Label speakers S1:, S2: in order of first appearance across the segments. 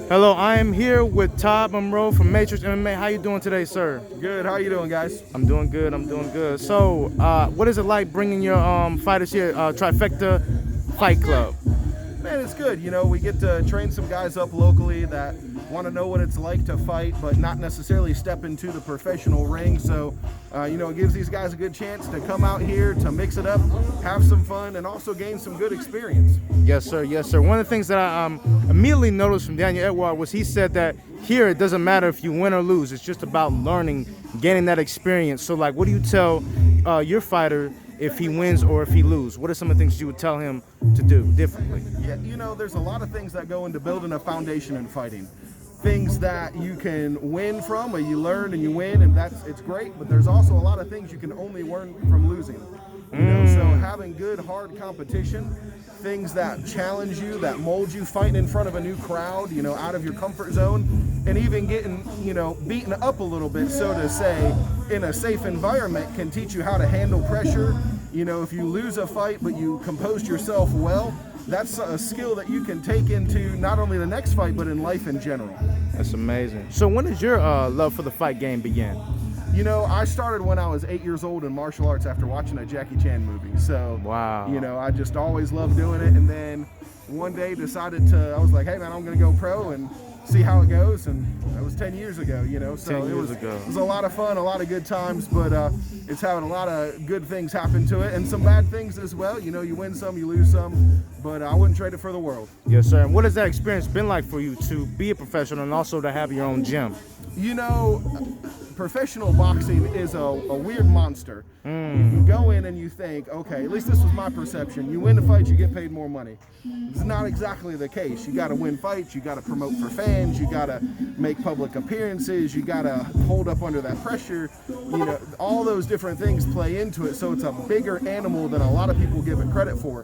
S1: Hello, I am here with Todd Monroe from Matrix MMA. How you doing today, sir?
S2: Good. How you doing, guys?
S1: I'm doing good. I'm doing good. So, what is it like bringing your fighters here, Trifecta Fight Club?
S2: Man, it's good. You know, we get to train some guys up locally that want to know what it's like to fight, but not necessarily step into the professional ring. So, it gives these guys a good chance to come out here, to mix it up, have some fun, and also gain some good experience.
S1: Yes, sir. Yes, sir. One of the things that I immediately noticed from Daniel Edward was he said that here it doesn't matter if you win or lose. It's just about learning, gaining that experience. So, like, what do you tell your fighter if he wins or if he loses? What are some of the things you would tell him to do differently?
S2: Yeah, there's a lot of things that go into building a foundation in fighting. Things that you can win from, or you learn and you win, and it's great. But there's also a lot of things you can only learn from losing. So having good, hard competition, things that challenge you, that mold you, fighting in front of a new crowd, out of your comfort zone, and even getting, beaten up a little bit, so to say, in a safe environment can teach you how to handle pressure. If you lose a fight but you composed yourself well, that's a skill that you can take into not only the next fight, but in life in general.
S1: That's amazing. So when did your love for the fight game begin?
S2: I started when I was 8 years old in martial arts after watching a Jackie Chan movie. So,
S1: wow.
S2: I just always loved doing it. And then one day I was like, hey man, I'm going to go pro and see how it goes. And that was 10 years ago, so it was a lot of fun, a lot of good times, but it's having a lot of good things happen to it and some bad things as well. You win some, you lose some, but I wouldn't trade it for the world.
S1: Yes, sir. And what has that experience been like for you to be a professional and also to have your own gym?
S2: Professional boxing is a weird monster. You go in and you think, okay, at least this was my perception. You win a fight, you get paid more money. It's not exactly the case. You got to win fights, you got to promote for fans, you got to make public appearances, you got to hold up under that pressure. All those different things play into it. So it's a bigger animal than a lot of people give it credit for.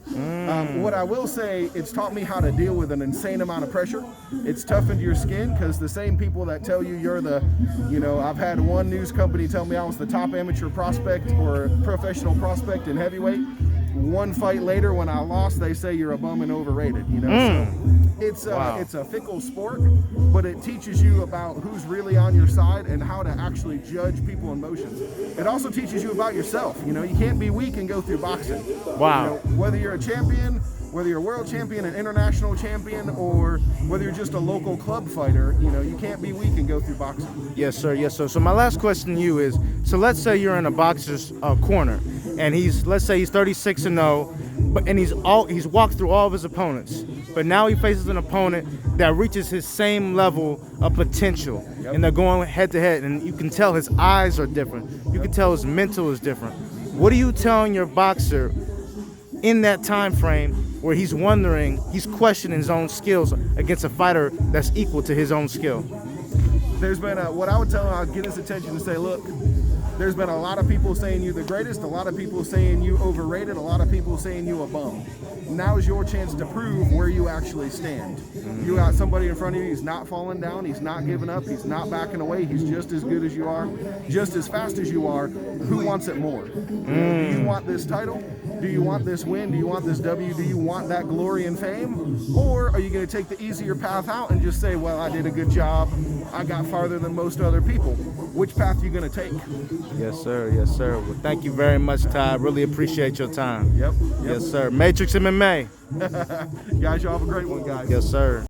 S2: What I will say, it's taught me how to deal with an insane amount of pressure. It's toughened your skin because the same people that tell you you're I've had one news company tell me I was the top amateur prospect or professional prospect in heavyweight. One fight later, when I lost, they say you're a bum and overrated. So it's a fickle sport, but it teaches you about who's really on your side and how to actually judge people in motions. It also teaches you about yourself. You can't be weak and go through boxing.
S1: Wow.
S2: Whether you're a champion, whether you're a world champion, an international champion, or whether you're just a local club fighter, you can't be weak and go through boxing.
S1: Yes, sir. Yes, sir. So my last question to you is, so let's say you're in a boxer's corner, and let's say he's 36-0, and he's walked through all of his opponents, but now he faces an opponent that reaches his same level of potential, and they're going head to head, and you can tell his eyes are different. You can tell his mental is different. What are you telling your boxer in that time frame where he's questioning his own skills against a fighter that's equal to his own skill?
S2: There's been what I would tell him, I'd get his attention and say, look, there's been a lot of people saying you the greatest, a lot of people saying you overrated, a lot of people saying you a bum. Now is your chance to prove where you actually stand. You got somebody in front of you, he's not falling down, he's not giving up, he's not backing away, he's just as good as you are, just as fast as you are. Who wants it more? Do you want this title? Do you want this win? Do you want this W? Do you want that glory and fame? Or are you going to take the easier path out and just say, well, I did a good job, I got farther than most other people? Which path are you going to take?
S1: Yes, sir. Yes, sir. Well, thank you very much, Todd. Really appreciate your time.
S2: Yep.
S1: Yes, sir. Matrix MMA.
S2: Guys, y'all have a great one, guys.
S1: Yes, sir.